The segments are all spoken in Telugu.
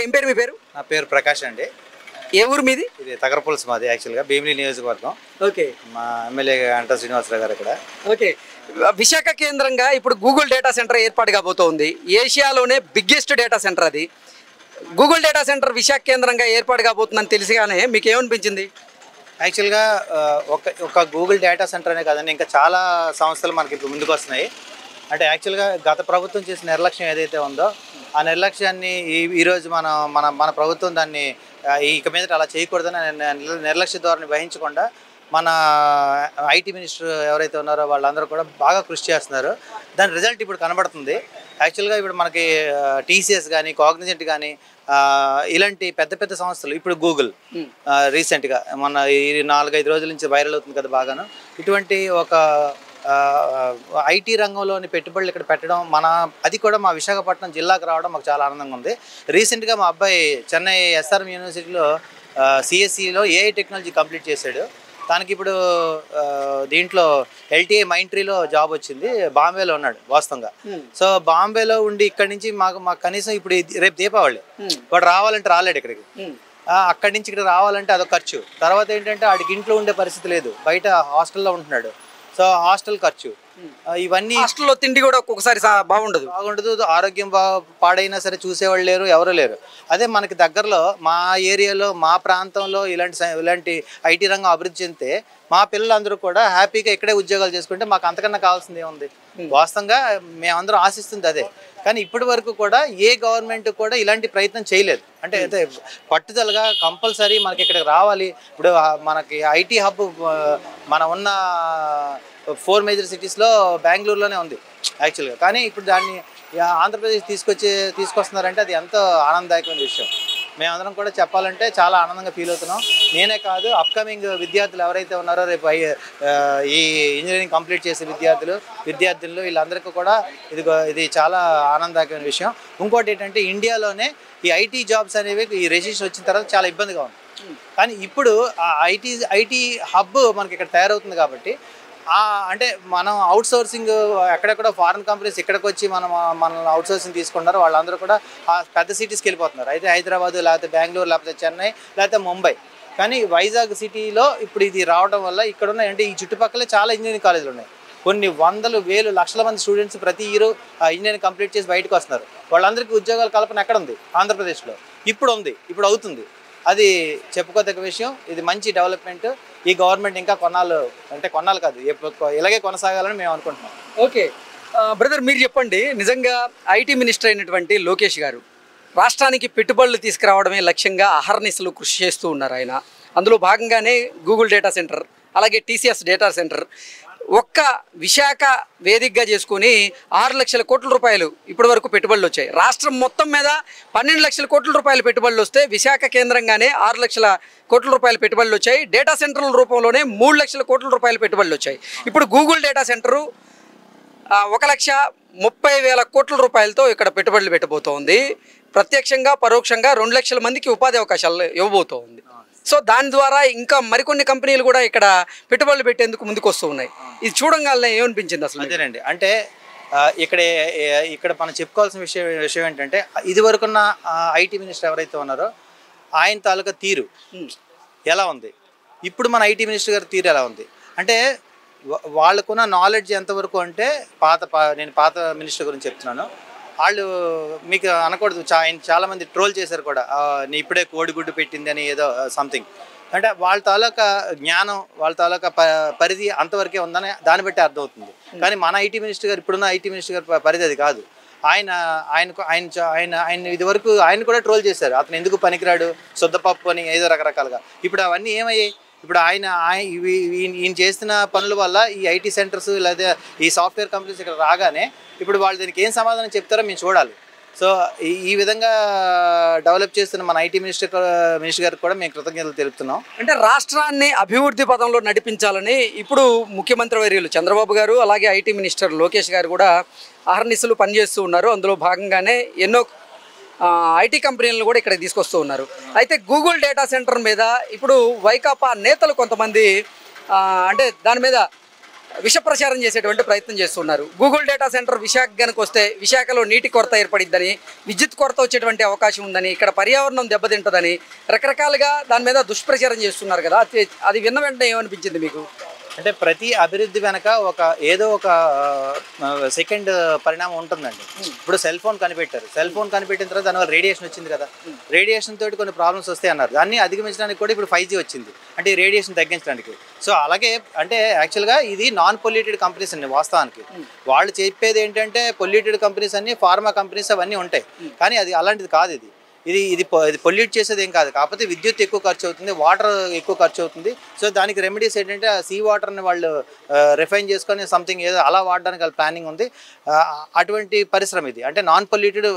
ఏం పేరు మీ పేరు? నా పేరు ప్రకాష్ అండి. ఏ ఊరు మీది? ఇది తగరపుల్స్ మాది యాక్చువల్గా భీమిలి నియోజకవర్గం. ఓకే. మా ఎమ్మెల్యే అంట శ్రీనివాసరావు గారు ఇక్కడ. ఓకే. విశాఖ కేంద్రంగా ఇప్పుడు గూగుల్ డేటా సెంటర్ ఏర్పాటు కాబోతోంది. ఏషియాలోనే బిగ్గెస్ట్ డేటా సెంటర్ అది. గూగుల్ డేటా సెంటర్ విశాఖ కేంద్రంగా ఏర్పాటు కాబోతుందని తెలిసిగానే మీకు ఏమనిపించింది? యాక్చువల్గా ఒక గూగుల్ డేటా సెంటర్ అనే కాదండి, ఇంకా చాలా సంస్థలు మనకి ఇప్పుడు ముందుకు వస్తున్నాయి. అంటే యాక్చువల్గా గత ప్రభుత్వం చేసిన నిర్లక్ష్యం ఏదైతే ఉందో ఆ నిర్లక్ష్యాన్ని ఈరోజు మన ప్రభుత్వం దాన్ని ఇక మీద అలా చేయకూడదని నిర్లక్ష్య ధోరణి వహించకుండా మన ఐటీ మినిస్టర్ ఎవరైతే ఉన్నారో వాళ్ళందరూ కూడా బాగా కృషి చేస్తున్నారు. దాని రిజల్ట్ ఇప్పుడు కనబడుతుంది. యాక్చువల్గా ఇప్పుడు మనకి టీసీఎస్ కానీ కాగ్నిజెంట్ కానీ ఇలాంటి పెద్ద పెద్ద సంస్థలు, ఇప్పుడు గూగుల్ రీసెంట్గా మొన్న ఈ 4-5 రోజుల నుంచి వైరల్ అవుతుంది కదా బాగాను. ఇటువంటి ఒక ఐటీ రంగంలోని పెట్టుబడులు ఇక్కడ పెట్టడం అది కూడా మా విశాఖపట్నం జిల్లాకు రావడం మాకు చాలా ఆనందంగా ఉంది. రీసెంట్గా మా అబ్బాయి చెన్నై ఎస్ఆర్ఎం యూనివర్సిటీలో సిఎస్సిలో ఏఐ టెక్నాలజీ కంప్లీట్ చేశాడు. తనకి ఇప్పుడు దీంట్లో ఎల్టీఐ మైంట్రీలో జాబ్ వచ్చింది. బాంబేలో ఉన్నాడు వాస్తవంగా. సో బాంబేలో ఉండి ఇక్కడి నుంచి మాకు కనీసం ఇప్పుడు రేపు దీపావళి వాడు రావాలంటే రాలేడు ఇక్కడికి. అక్కడి నుంచి ఇక్కడ రావాలంటే అదొక ఖర్చు. తర్వాత ఏంటంటే వాడికి ఇంట్లో ఉండే పరిస్థితి లేదు, బయట హాస్టల్లో ఉంటున్నాడు. సో హాస్టల్ ఖర్చు, ఇవన్నీ హాస్టల్లో తిండి కూడా ఒక్కొక్కసారి బాగుండదు. ఆరోగ్యం పాడైనా సరే చూసేవాళ్ళు లేరు, ఎవరు లేరు. అదే మనకి దగ్గరలో మా ఏరియాలో మా ప్రాంతంలో ఇలాంటి ఐటీ రంగం అభివృద్ధి చెందితే మా పిల్లలందరూ కూడా హ్యాపీగా ఇక్కడే ఉద్యోగాలు చేసుకుంటే మాకు అంతకన్నా కావాల్సింది ఏముంది? వాస్తవంగా మేమందరం ఆశిస్తుంది అదే. కానీ ఇప్పటి వరకు కూడా ఏ గవర్నమెంట్ కూడా ఇలాంటి ప్రయత్నం చేయలేదు. అంటే అయితే పట్టుదలగా కంపల్సరీ మనకి ఇక్కడికి రావాలి. ఇప్పుడు మనకి ఐటీ హబ్ ఉన్న 4 మేజర్ సిటీస్లో బెంగళూరులోనే ఉంది యాక్చువల్గా. కానీ ఇప్పుడు దాన్ని ఆంధ్రప్రదేశ్ తీసుకొస్తున్నారంటే అది ఎంతో ఆనందదాయకమైన విషయం. మేమందరం కూడా చెప్పాలంటే చాలా ఆనందంగా ఫీల్ అవుతున్నాం. నేనే కాదు, అప్కమింగ్ విద్యార్థులు ఎవరైతే ఉన్నారో రేపు ఈ ఇంజనీరింగ్ కంప్లీట్ చేసే విద్యార్థులు వీళ్ళందరికీ కూడా ఇది చాలా ఆనందదాయకమైన విషయం. ఇంకోటి ఏంటంటే ఇండియాలోనే ఈ ఐటీ జాబ్స్ అనేవి ఈ రిజిస్ట్రేషన్ వచ్చిన తర్వాత చాలా ఇబ్బందిగా ఉంది. కానీ ఇప్పుడు ఆ ఐటీ హబ్ మనకి ఇక్కడ తయారవుతుంది కాబట్టి అంటే మనం అవుట్ సోర్సింగ్ ఎక్కడెక్కడ ఫారిన్ కంపెనీస్ ఇక్కడికి వచ్చి మనల్ని అవుట్ సోర్సింగ్ తీసుకున్నారు. వాళ్ళందరూ కూడా ఆ పెద్ద సిటీస్కి వెళ్ళిపోతున్నారు. అయితే హైదరాబాద్, లేకపోతే బెంగళూరు, లేకపోతే చెన్నై, లేకపోతే ముంబై. కానీ వైజాగ్ సిటీలో ఇప్పుడు ఇది రావడం వల్ల ఇక్కడ ఉన్న అంటే ఈ చుట్టుపక్కల చాలా ఇంజనీరింగ్ కాలేజీలు ఉన్నాయి. కొన్ని వందలు, వేలు, లక్షల మంది స్టూడెంట్స్ ప్రతి ఇయర్ ఇంజనీరింగ్ కంప్లీట్ చేసి బయటకు వస్తున్నారు. వాళ్ళందరికీ ఉద్యోగాల కల్పన ఎక్కడ ఉంది? ఆంధ్రప్రదేశ్లో ఇప్పుడు ఉంది, ఇప్పుడు అవుతుంది. అది చెప్పుకోదగ్గ విషయం. ఇది మంచి డెవలప్మెంట్. ఈ గవర్నమెంట్ ఇంకా కొన్నాళ్ళు కాదు, ఇలాగే కొనసాగాలని మేము అనుకుంటున్నాం. ఓకే బ్రదర్, మీరు చెప్పండి, నిజంగా ఐటీ మినిస్టర్ అయినటువంటి లోకేష్ గారు రాష్ట్రానికి పెట్టుబడులు తీసుకురావడమే లక్ష్యంగా అహర్నిశలు కృషి చేస్తూ ఉన్నారు ఆయన. అందులో భాగంగానే గూగుల్ డేటా సెంటర్, అలాగే టీసీఎస్ డేటా సెంటర్ ఒక్క విశాఖ వేదికగా చేసుకుని 6 లక్షల కోట్ల రూపాయలు ఇప్పటి వరకు పెట్టుబడులు వచ్చాయి. రాష్ట్రం మొత్తం మీద 12 లక్షల కోట్ల రూపాయల పెట్టుబడులు వస్తే విశాఖ కేంద్రంగానే 6 లక్షల కోట్ల రూపాయల పెట్టుబడులు వచ్చాయి. డేటా సెంటర్ల రూపంలోనే 3 లక్షల కోట్ల రూపాయల పెట్టుబడులు వచ్చాయి. ఇప్పుడు గూగుల్ డేటా సెంటరు 1,30,000 కోట్ల రూపాయలతో ఇక్కడ పెట్టుబడులు పెట్టబోతోంది. ప్రత్యక్షంగా పరోక్షంగా 2 లక్షల మందికి ఉపాధి అవకాశాలు ఇవ్వబోతోంది. సో దాని ద్వారా ఇంకా మరికొన్ని కంపెనీలు కూడా ఇక్కడ పెట్టుబడులు పెట్టేందుకు ముందుకు వస్తూ ఉన్నాయి. ఇది చూడంగానే ఏమనిపించింది అసలు? అదేనండి, అంటే ఇక్కడ మనం చెప్పుకోవాల్సిన విషయం ఏంటంటే ఇదివరకున్న ఐటీ మినిస్టర్ ఎవరైతే ఉన్నారో ఆయన తాలూకా తీరు ఎలా ఉంది, ఇప్పుడు మన ఐటీ మినిస్టర్ గారి తీరు ఎలా ఉంది అంటే వాళ్ళకున్న నాలెడ్జ్ ఎంతవరకు అంటే నేను పాత మినిస్టర్ గురించి చెప్తున్నాను. వాళ్ళు మీకు అనకూడదు, ఆయన చాలామంది ట్రోల్ చేశారు కూడా, నీ ఇప్పుడే కోడిగుడ్డు పెట్టింది అని ఏదో సంథింగ్. అంటే వాళ్ళ తాలూకా జ్ఞానం, వాళ్ళ తాలూకా పరిధి అంతవరకే ఉందని దాన్ని బట్టి అర్థమవుతుంది. కానీ మన ఐటీ మినిస్టర్ గారు, ఇప్పుడున్న ఐటీ మినిస్టర్ గారి పరిధి అది కాదు. ఆయన ఇదివరకు ఆయన కూడా ట్రోల్ చేశారు, అతను ఎందుకు పనికిరాడు, శుద్ధపప్పు అని ఏదో రకరకాలుగా. ఇప్పుడు అవన్నీ ఏమయ్యాయి? ఇప్పుడు ఈయన చేస్తున్న పనుల వల్ల ఈ ఐటీ సెంటర్స్ లేదా ఈ సాఫ్ట్వేర్ కంపెనీస్ ఇక్కడ రాగానే ఇప్పుడు వాళ్ళు దీనికి ఏం సమాధానం చెప్తారో మేము చూడాలి. సో ఈ విధంగా డెవలప్ చేస్తున్న మన ఐటీ మినిస్టర్ గారికి కూడా మేము కృతజ్ఞతలు తెలుపుతున్నాం. అంటే రాష్ట్రాన్ని అభివృద్ధి పదంలో నడిపించాలని ఇప్పుడు ముఖ్యమంత్రి వర్యులు చంద్రబాబు గారు, అలాగే ఐటీ మినిస్టర్ లోకేష్ గారు కూడా అహర్నిశలు పనిచేస్తూ ఉన్నారు. అందులో భాగంగానే ఎన్నో ఐటీ కంపెనీలను కూడా ఇక్కడ తీసుకొస్తూ ఉన్నారు. అయితే గూగుల్ డేటా సెంటర్ మీద ఇప్పుడు వైకాపా నేతలు కొంతమంది అంటే దాని మీద విష ప్రచారం చేసేటువంటి ప్రయత్నం చేస్తున్నారు. గూగుల్ డేటా సెంటర్ విశాఖ కనుక వస్తే విశాఖలో నీటి కొరత ఏర్పడిద్దని, విద్యుత్ కొరత వచ్చేటువంటి అవకాశం ఉందని, ఇక్కడ పర్యావరణం దెబ్బతింటుందని రకరకాలుగా దాని మీద దుష్ప్రచారం చేస్తున్నారు కదా. అది విన్న వెంటనే ఏమనిపించింది మీకు? అంటే ప్రతి అభివృద్ధి వెనక ఏదో ఒక సెకండ్ పరిణామం ఉంటుందండి. ఇప్పుడు సెల్ ఫోన్ కనిపెట్టారు. సెల్ ఫోన్ కనిపెట్టిన తర్వాత దానివల్ల రేడియేషన్ వచ్చింది కదా. రేడియేషన్ తోటి కొన్ని ప్రాబ్లమ్స్ వస్తాయి అన్నారు. దాన్ని అధిగమించడానికి కూడా ఇప్పుడు 5G వచ్చింది, అంటే ఈ రేడియేషన్ తగ్గించడానికి. సో అలాగే అంటే యాక్చువల్గా ఇది నాన్ పొల్యూటెడ్ కంపెనీస్ అండి. వాస్తవానికి వాళ్ళు చెప్పేది ఏంటంటే పొల్యూటెడ్ కంపెనీస్ అన్ని ఫార్మా కంపెనీస్ అవన్నీ ఉంటాయి, కానీ అది అలాంటిది కాదు. ఇది పొల్యూట్ చేసేది ఏం కాదు. కాకపోతే విద్యుత్ ఎక్కువ ఖర్చు అవుతుంది, వాటర్ ఎక్కువ ఖర్చు అవుతుంది. సో దానికి రెమెడీస్ ఏంటంటే సీ వాటర్ని వాళ్ళు రిఫైన్ చేసుకొని సంథింగ్ ఏదో అలా వాడడానికి వాళ్ళ ప్లానింగ్ ఉంది. అటువంటి పరిశ్రమ ఇది, అంటే నాన్ పొల్యూటెడ్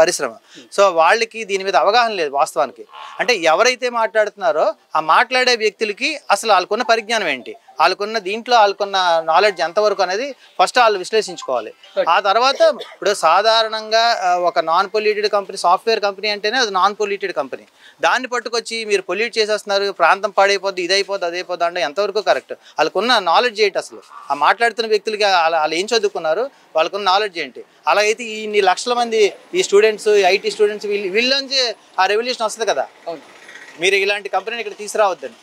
పరిశ్రమ. సో వాళ్ళకి దీని మీద అవగాహన లేదు వాస్తవానికి. అంటే ఎవరైతే మాట్లాడుతున్నారో ఆ మాట్లాడే వ్యక్తులకి అసలు వాళ్ళకున్న పరిజ్ఞానం ఏంటి, వాళ్ళకున్న నాలెడ్జ్ ఎంతవరకు అనేది ఫస్ట్ వాళ్ళు విశ్లేషించుకోవాలి. ఆ తర్వాత ఇప్పుడు సాధారణంగా ఒక non polluted company, software company అంటేనే అది నాన్ పొల్యూటెడ్ కంపెనీ. దాన్ని పట్టుకొచ్చి మీరు పొల్యూట్ చేసేస్తున్నారు, ప్రాంతం పాడైపోద్ది, ఇదైపోద్ది, అదైపోద్ది అంటే ఎంతవరకు కరెక్ట్? వాళ్ళకున్న నాలెడ్జ్ ఏంటి అసలు? ఆ మాట్లాడుతున్న వ్యక్తులకి వాళ్ళు ఏం చదువుకున్నారు, వాళ్ళకున్న నాలెడ్జ్ ఏంటి? అలాగైతే ఇన్ని లక్షల మంది ఈ స్టూడెంట్స్, ఐటీ స్టూడెంట్స్ వీళ్ళ ఆ రెవల్యూషన్ వస్తుంది కదా. మీరు ఇలాంటి కంపెనీని ఇక్కడ తీసుకురావద్దని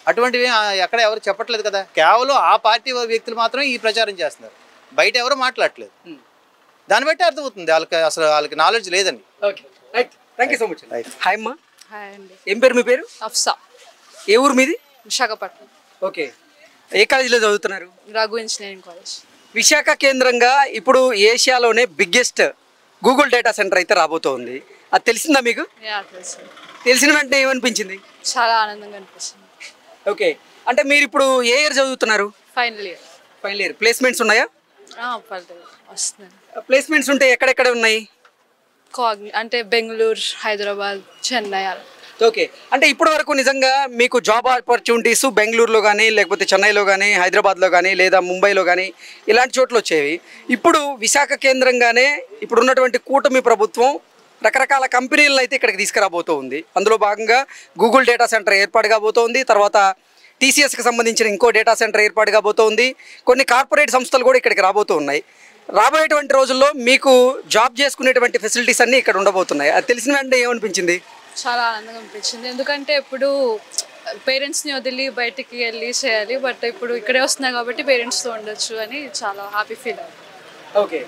అటువంటివి ఎక్కడ ఎవరు చెప్పట్లేదు కదా. కేవలం ఆ పార్టీ వ్యక్తులు మాత్రం ఈ ప్రచారం చేస్తున్నారు, బయట ఎవరు మాట్లాడట్లేదు. దాన్ని బట్టి అర్థమవుతుంది వాళ్ళకి నాలెడ్జ్ లేదని. Thank you so much. Hi అమ్మా. హాయ్ అండి. ఏం పేరు మీ పేరు? అఫ్సా. ఏ ఊరు మీది? విశాఖపట్నం. ఓకే. ఏ కాలేజీలో చదువుతున్నారు? Raghu engineering college. విశాఖ కేంద్రంగా ఇప్పుడు ఏషియాలోనే బిగ్గెస్ట్ గూగుల్ డేటా సెంటర్ అయితే రాబోతోంది. అది తెలిసిందా మీకు? తెలుసు. తెలిసిన వెంటనే ఏమనిపించింది? చాలా ఆనందంగా అనిపిస్తుంది. ఓకే. అంటే మీరు ఇప్పుడు ఏ ఇయర్ చదువుతున్నారు? Final year. Final year. Placements ఉన్నాయా? పర్లేదు, వస్తున్నాయి. ప్లేస్మెంట్స్ ఉంటే ఎక్కడెక్కడ ఉన్నాయి? అంటే బెంగళూరు, హైదరాబాద్, చెన్నై. ఓకే. అంటే ఇప్పటి వరకు నిజంగా మీకు జాబ్ ఆపర్చునిటీస్ బెంగళూరులో కానీ, లేకపోతే చెన్నైలో కానీ, హైదరాబాద్లో కానీ, లేదా ముంబైలో కానీ ఇలాంటి చోట్ల వచ్చేవి. ఇప్పుడు విశాఖ కేంద్రంగానే ఇప్పుడు ఉన్నటువంటి కూటమి ప్రభుత్వం రకరకాల కంపెనీలను అయితే ఇక్కడికి తీసుకురాబోతూ ఉంది. అందులో భాగంగా గూగుల్ డేటా సెంటర్ ఏర్పాటు కాబోతోంది. తర్వాత TCSకి సంబంధించిన ఇంకో డేటా సెంటర్ ఏర్పాటు కాబోతోంది. కొన్ని కార్పొరేట్ సంస్థలు కూడా ఇక్కడికి రాబోతూ ఉన్నాయి. రాబోయేటువంటి రోజుల్లో మీకు జాబ్ చేసుకునేటువంటి ఫెసిలిటీస్ అన్నీ ఇక్కడ ఉండబోతున్నాయి. అది తెలిసిన వెంటనే ఏమనిపించింది? చాలా ఆనందంగా అనిపించింది. ఎందుకంటే ఇప్పుడు పేరెంట్స్ని వదిలి బయటికి వెళ్ళి చేయాలి, బట్ ఇప్పుడు ఇక్కడే వస్తున్నాయి కాబట్టి పేరెంట్స్తో ఉండొచ్చు అని చాలా హ్యాపీ ఫీల్ అవుతుంది. ఓకే.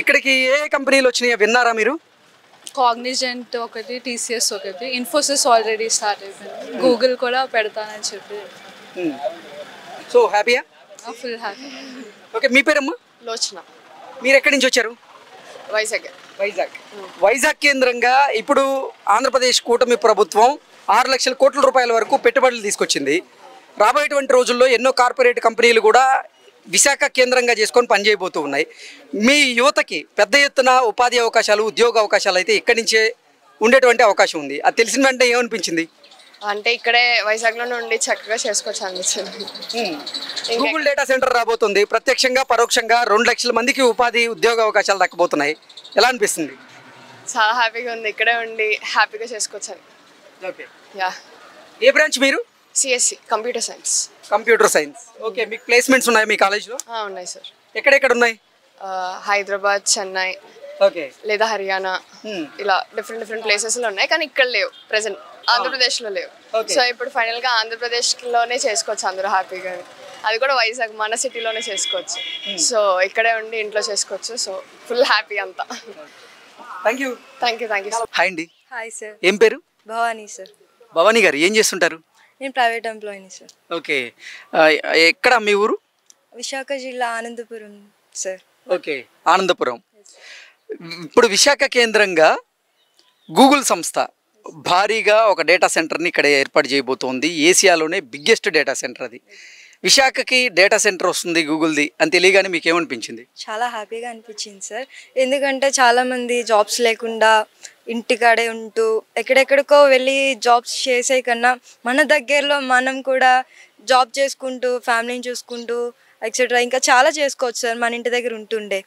ఇక్కడికి ఏ కంపెనీలు వచ్చినాయో విన్నారా మీరు? కాగ్నిజెంట్ ఒకటి, TCS ఒకటి, ఇన్ఫోసిస్ ఆల్రెడీ స్టార్ట్ అయిపోయింది, గూగుల్ కూడా పెడతానని చెప్పి. సో హ్యాపీయా? Full happy. ఓకే. మీ పేరమ్మా? లోచన. మీరు ఎక్కడి నుంచి వచ్చారు? వైజాగ్. వైజాగ్ కేంద్రంగా ఇప్పుడు ఆంధ్రప్రదేశ్ కూటమి ప్రభుత్వం 6 లక్షల కోట్ల రూపాయల వరకు పెట్టుబడులు తీసుకొచ్చింది. రాబోయేటువంటి రోజుల్లో ఎన్నో కార్పొరేట్ కంపెనీలు కూడా విశాఖ కేంద్రంగా చేసుకొని పనిచేయబోతూ ఉన్నాయి. మీ యువతకి పెద్ద ఎత్తున ఉపాధి అవకాశాలు, ఉద్యోగ అవకాశాలు అయితే ఇక్కడి నుంచే ఉండేటువంటి అవకాశం ఉంది. అది తెలిసిన వెంటనే ఏమనిపించింది? అంటే ఇక్కడే వైజాగ్లోనే ఉండి చక్కగా చేసుకోవచ్చు అనిపించింది. గూగుల్ డేటా సెంటర్ రాబోతుంది. ప్రత్యక్షంగా పరోక్షంగా 2 లక్షల మందికి ఉపాధి, ఉద్యోగ అవకాశాలు దక్కబోతున్నాయి. ఎలా అనిపిస్తుంది? చాలా హ్యాపీగా ఉంది, ఇక్కడే ఉండి హ్యాపీగా చేసుకోవచ్చు అని. ఓకే. యా. ఏ బ్రాంచ్ మీరు? CSC, computer science. Computer science. Okay. మీకు ప్లేస్మెంట్స్ ఉన్నాయి మీ కాలేజ్లో? ఉన్నాయి సార్. ఎక్కడెక్కడ ఉన్నాయి? హైదరాబాద్, చెన్నై, ఓకే, లేదా హర్యానా, ఇలా డిఫరెంట్ ప్లేసెస్లో ఉన్నాయి, కానీ ఇక్కడ లేవు. ప్రెసెంట్ ఆంధ్రప్రదేశ్లో లేవు. సో ఇప్పుడు ఫైనల్గా ఆంధ్రప్రదేశ్లోనే చేసుకోవచ్చు అందరూ హ్యాపీగా. అది కూడా వైజాగ్ మన సిటీలోనే చేసుకోవచ్చు. సో ఇక్కడే ఉండి ఇంట్లో చేసుకోవచ్చు. సో ఫుల్ హ్యాపీ అంతా. Thank you. హాయ్ అండి. Hi sir. ఏం పేరు? భవానీ సార్. భవానీ గారు ఏం చేస్తుంటారు? నేను ప్రైవేట్ ఎంప్లాయీని సార్. ఓకే. ఎక్కడ మీ ఊరు? విశాఖ జిల్లా ఆనందపురం సార్. ఓకే, ఆనందపురం. ఇప్పుడు విశాఖ కేంద్రంగా గూగుల్ సంస్థ భారీగా ఒక డేటా సెంటర్ని ఇక్కడ ఏర్పాటు చేయబోతోంది. ఏసియాలోనే బిగ్గెస్ట్ డేటా సెంటర్ అది. విశాఖకి డేటా సెంటర్ వస్తుంది గూగుల్ది అని తెలియగానే మీకు ఏమనిపించింది? చాలా హ్యాపీగా అనిపించింది సార్. ఎందుకంటే చాలామంది జాబ్స్ లేకుండా ఇంటికాడే ఉంటూ ఎక్కడెక్కడికో వెళ్ళి జాబ్స్ చేసే కన్నా మన దగ్గరలో మనం కూడా జాబ్ చేసుకుంటూ ఫ్యామిలీని చూసుకుంటూ ఎక్సెట్రా ఇంకా చాలా చేసుకోవచ్చు సార్ మన ఇంటి దగ్గర ఉంటుండే.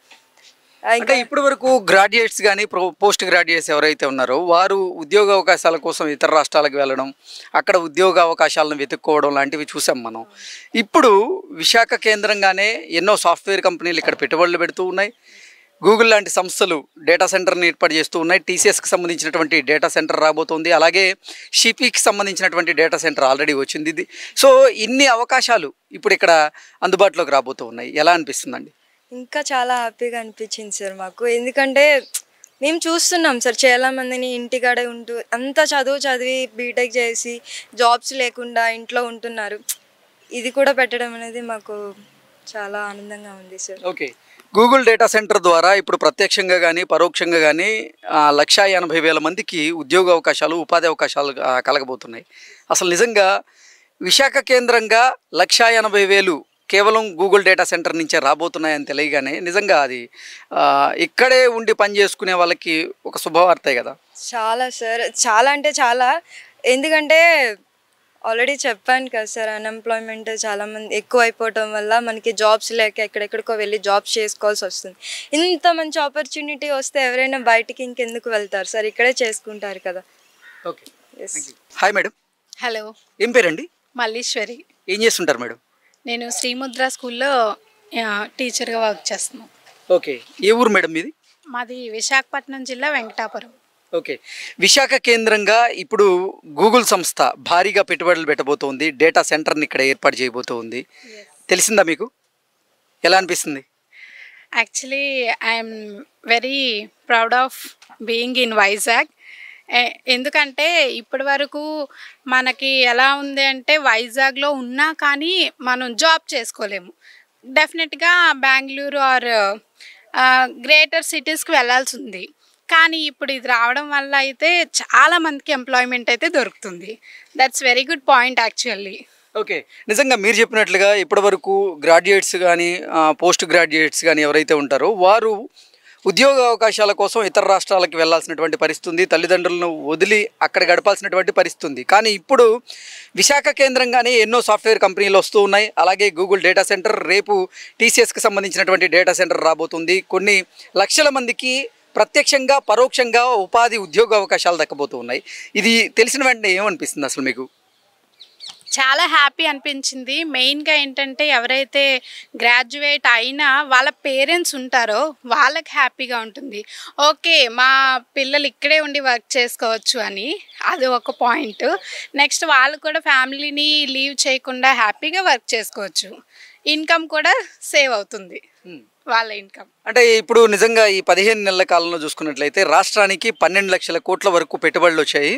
అంటే ఇప్పటి వరకు గ్రాడ్యుయేట్స్ కానీ పోస్ట్ గ్రాడ్యుయేట్స్ ఎవరైతే ఉన్నారో వారు ఉద్యోగ అవకాశాల కోసం ఇతర రాష్ట్రాలకు వెళ్ళడం, అక్కడ ఉద్యోగ అవకాశాలను వెతుక్కోవడం లాంటివి చూసాం మనం. ఇప్పుడు విశాఖ కేంద్రంగానే ఎన్నో సాఫ్ట్వేర్ కంపెనీలు ఇక్కడ పెట్టుబడులు పెడుతూ ఉన్నాయి. గూగుల్ లాంటి సంస్థలు డేటా సెంటర్ని ఏర్పాటు చేస్తూ ఉన్నాయి. టీసీఎస్కి సంబంధించినటువంటి డేటా సెంటర్ రాబోతోంది. అలాగే షిపికి సంబంధించినటువంటి డేటా సెంటర్ ఆల్రెడీ వచ్చింది. ఇది సో ఇన్ని అవకాశాలు ఇప్పుడు ఇక్కడ అందుబాటులోకి రాబోతూ ఉన్నాయి. ఎలా అనిపిస్తుందండి? ఇంకా చాలా హ్యాపీగా అనిపించింది సార్ మాకు. ఎందుకంటే మేము చూస్తున్నాం సార్ చాలా మందిని ఇంటికాడే ఉంటూ అంత చదివి బీటెక్ చేసి జాబ్స్ లేకుండా ఇంట్లో ఉంటున్నారు. ఇది కూడా పెట్టడం అనేది మాకు చాలా ఆనందంగా ఉంది sir. Okay, Google data centre ద్వారా ఇప్పుడు ప్రత్యక్షంగా కానీ పరోక్షంగా కానీ 1,80,000 మందికి ఉద్యోగ అవకాశాలు, ఉపాధి అవకాశాలు కలగబోతున్నాయి. అసలు నిజంగా విశాఖ కేంద్రంగా 1,80,000 కేవలం గూగుల్ డేటా సెంటర్ నుంచే రాబోతున్నాయని తెలియగానే నిజంగా అది ఇక్కడే ఉండి పని చేసుకునే వాళ్ళకి ఒక శుభవార్తే కదా. చాలా సార్, చాలా అంటే చాలా. ఎందుకంటే ఆల్రెడీ చెప్పాను కదా సార్, అన్ఎంప్లాయ్మెంట్ చాలామంది ఎక్కువ అయిపోవటం వల్ల మనకి జాబ్స్ లేక ఎక్కడెక్కడికో వెళ్ళి జాబ్స్ చేసుకోవాల్సి వస్తుంది. ఇంత మంచి ఆపర్చునిటీ వస్తే ఎవరైనా బయటికి ఇంకెందుకు వెళ్తారు సార్, ఇక్కడే చేసుకుంటారు కదా. Okay, hi madam. హలో, ఏం పేరండి? మల్లీశ్వరి. ఏం చేస్తుంటారు మేడం? నేను శ్రీముద్ర స్కూల్లో టీచర్గా వర్క్ చేస్తున్నాను. ఓకే, ఏ ఊరు మేడం మీది? మాది విశాఖపట్నం జిల్లా వెంకటాపురం. ఓకే, విశాఖ కేంద్రంగా ఇప్పుడు గూగుల్ సంస్థ భారీగా పెట్టుబడులు పెట్టబోతోంది. డేటా సెంటర్ని ఇక్కడ ఏర్పాటు చేయబోతోంది. తెలిసిందా మీకు? ఎలా అనిపిస్తుంది? Actually I'm very proud of being in Vizag. ఎందుకంటే ఇప్పటి వరకు మనకి ఎలా ఉంది అంటే వైజాగ్లో ఉన్నా కానీ మనం జాబ్ చేసుకోలేము. డెఫినెట్గా బెంగళూరు ఆర్ గ్రేటర్ సిటీస్కి వెళ్ళాల్సి ఉంది. కానీ ఇప్పుడు ఇది రావడం వల్ల అయితే చాలా మందికి ఎంప్లాయ్మెంట్ అయితే దొరుకుతుంది. That's very good point actually. Okay, నిజంగా మీరు చెప్పినట్లుగా ఇప్పటివరకు గ్రాడ్యుయేట్స్ కానీ పోస్ట్ గ్రాడ్యుయేట్స్ కానీ ఎవరైతే ఉంటారో వారు ఉద్యోగ అవకాశాల కోసం ఇతర రాష్ట్రాలకు వెళ్లాల్సినటువంటి పరిస్థితి ఉంది. తల్లిదండ్రులను వదిలి అక్కడ గడపాల్సినటువంటి పరిస్థితి ఉంది. కానీ ఇప్పుడు విశాఖ కేంద్రంగానే ఎన్నో సాఫ్ట్వేర్ కంపెనీలు వస్తూ ఉన్నాయి. అలాగే గూగుల్ డేటా సెంటర్, రేపు టీసీఎస్కి సంబంధించినటువంటి డేటా సెంటర్ రాబోతుంది. కొన్ని లక్షల మందికి ప్రత్యక్షంగా పరోక్షంగా ఉపాధి ఉద్యోగ అవకాశాలు దక్కబోతూ ఉన్నాయి. ఇది తెలిసిన వెంటనే ఏమనిపిస్తుంది అసలు మీకు? చాలా హ్యాపీ అనిపించింది. మెయిన్గా ఏంటంటే ఎవరైతే గ్రాడ్యుయేట్ అయినా వాళ్ళ పేరెంట్స్ ఉంటారో వాళ్ళకి హ్యాపీగా ఉంటుంది. ఓకే, మా పిల్లలు ఇక్కడే ఉండి వర్క్ చేసుకోవచ్చు అని, అది ఒక పాయింట్. నెక్స్ట్ వాళ్ళు కూడా ఫ్యామిలీని లీవ్ చేయకుండా హ్యాపీగా వర్క్ చేసుకోవచ్చు. ఇన్కమ్ కూడా సేవ్ అవుతుంది, వాళ్ళ ఇన్కమ్. అంటే ఇప్పుడు నిజంగా ఈ 15 నెలల కాలంలో చూసుకున్నట్లయితే రాష్ట్రానికి 12 లక్షల కోట్ల వరకు పెట్టుబడులు వచ్చాయి.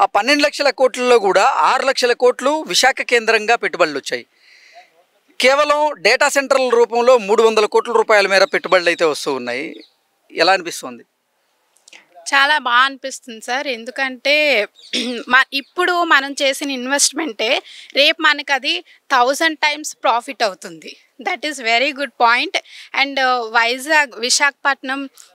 ఆ 12 లక్షల కోట్లలో కూడా 6 లక్షల కోట్లు విశాఖ కేంద్రంగా పెట్టుబడులు వచ్చాయి. కేవలం డేటా సెంటర్ల రూపంలో 300 కోట్ల రూపాయల మేర పెట్టుబడులు అయితే వస్తూ ఉన్నాయి. ఎలా అనిపిస్తుంది? చాలా బాగా అనిపిస్తుంది సార్. ఎందుకంటే ఇప్పుడు మనం చేసిన ఇన్వెస్ట్మెంటే రేపు మనకు అది 1000 times ప్రాఫిట్ అవుతుంది. That is very good point. And Visakhapatnam